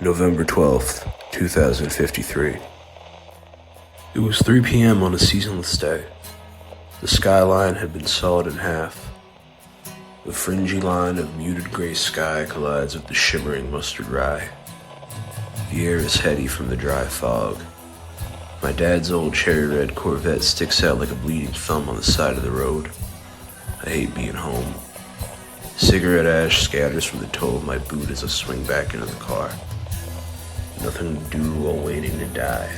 November 12th, 2053. It was 3 p.m. on a seasonless day. The skyline had been sawed in half. The fringy line of muted gray sky collides with the shimmering mustard rye. The air is heady from the dry fog. My dad's old cherry red Corvette sticks out like a bleeding thumb on the side of the road. I hate being home. Cigarette ash scatters from the toe of my boot as I swing back into the car. Nothing to do while waiting to die.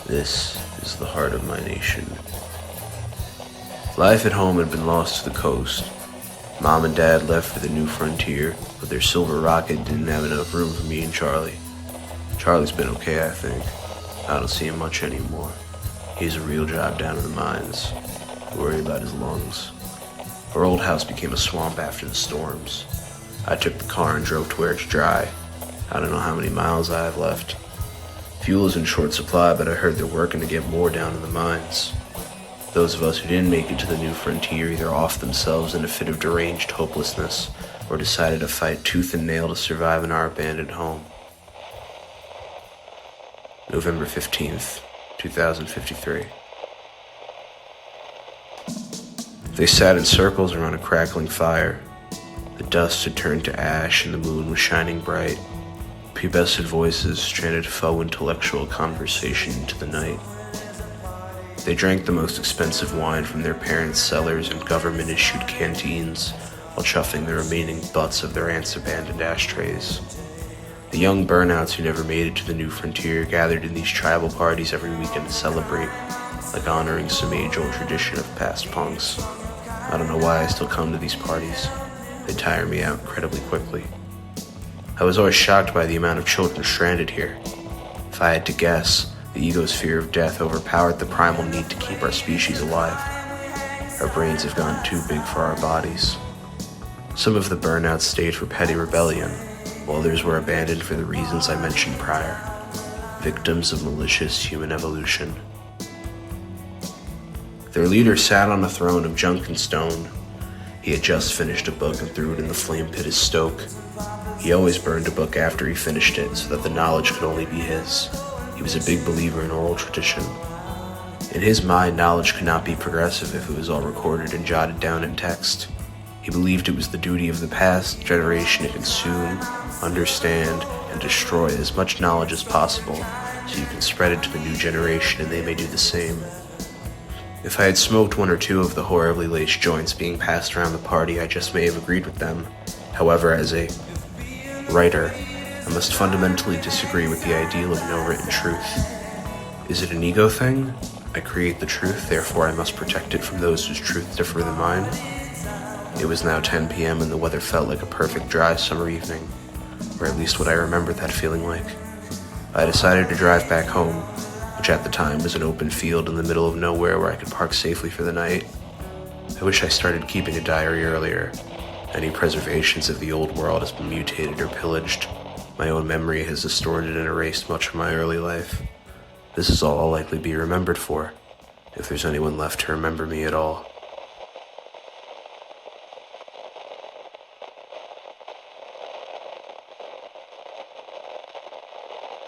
This is the heart of my nation. Life at home had been lost to the coast. Mom and Dad left for the new frontier, but their silver rocket didn't have enough room for me and Charlie. Charlie's been okay, I think. I don't see him much anymore. He has a real job down in the mines. I worry about his lungs. Our old house became a swamp after the storms. I took the car and drove to where it's dry. I don't know how many miles I have left. Fuel is in short supply, but I heard they're working to get more down in the mines. Those of us who didn't make it to the new frontier either offed themselves in a fit of deranged hopelessness or decided to fight tooth and nail to survive in our abandoned home. November 15th, 2053. They sat in circles around a crackling fire. The dust had turned to ash and the moon was shining bright. Pubescent voices stranded faux intellectual conversation into the night. They drank the most expensive wine from their parents' cellars and government-issued canteens while chuffing the remaining butts of their aunt's abandoned ashtrays. The young burnouts who never made it to the new frontier gathered in these tribal parties every weekend to celebrate, like honoring some age-old tradition of past punks. I don't know why I still come to these parties. They tire me out incredibly quickly. I was always shocked by the amount of children stranded here. If I had to guess, the ego's fear of death overpowered the primal need to keep our species alive. Our brains have gone too big for our bodies. Some of the burnouts stayed for petty rebellion, while others were abandoned for the reasons I mentioned prior. Victims of malicious human evolution. Their leader sat on a throne of junk and stone. He had just finished a book and threw it in the flame pit as stoke. He always burned a book after he finished it so that the knowledge could only be his. He was a big believer in oral tradition. In his mind, knowledge could not be progressive if it was all recorded and jotted down in text. He believed it was the duty of the past generation to consume, understand, and destroy as much knowledge as possible so you can spread it to the new generation and they may do the same. If I had smoked one or two of the horribly laced joints being passed around the party, I just may have agreed with them. However, as a writer, I must fundamentally disagree with the ideal of no written truth. Is it an ego thing? I create the truth, therefore I must protect it from those whose truths differ than mine. It was now 10 p.m. and the weather felt like a perfect dry summer evening, or at least what I remembered that feeling like. I decided to drive back home, which at the time was an open field in the middle of nowhere where I could park safely for the night. I wish I started keeping a diary earlier. Any preservations of the old world has been mutated or pillaged. My own memory has distorted and erased much of my early life. This is all I'll likely be remembered for, if there's anyone left to remember me at all.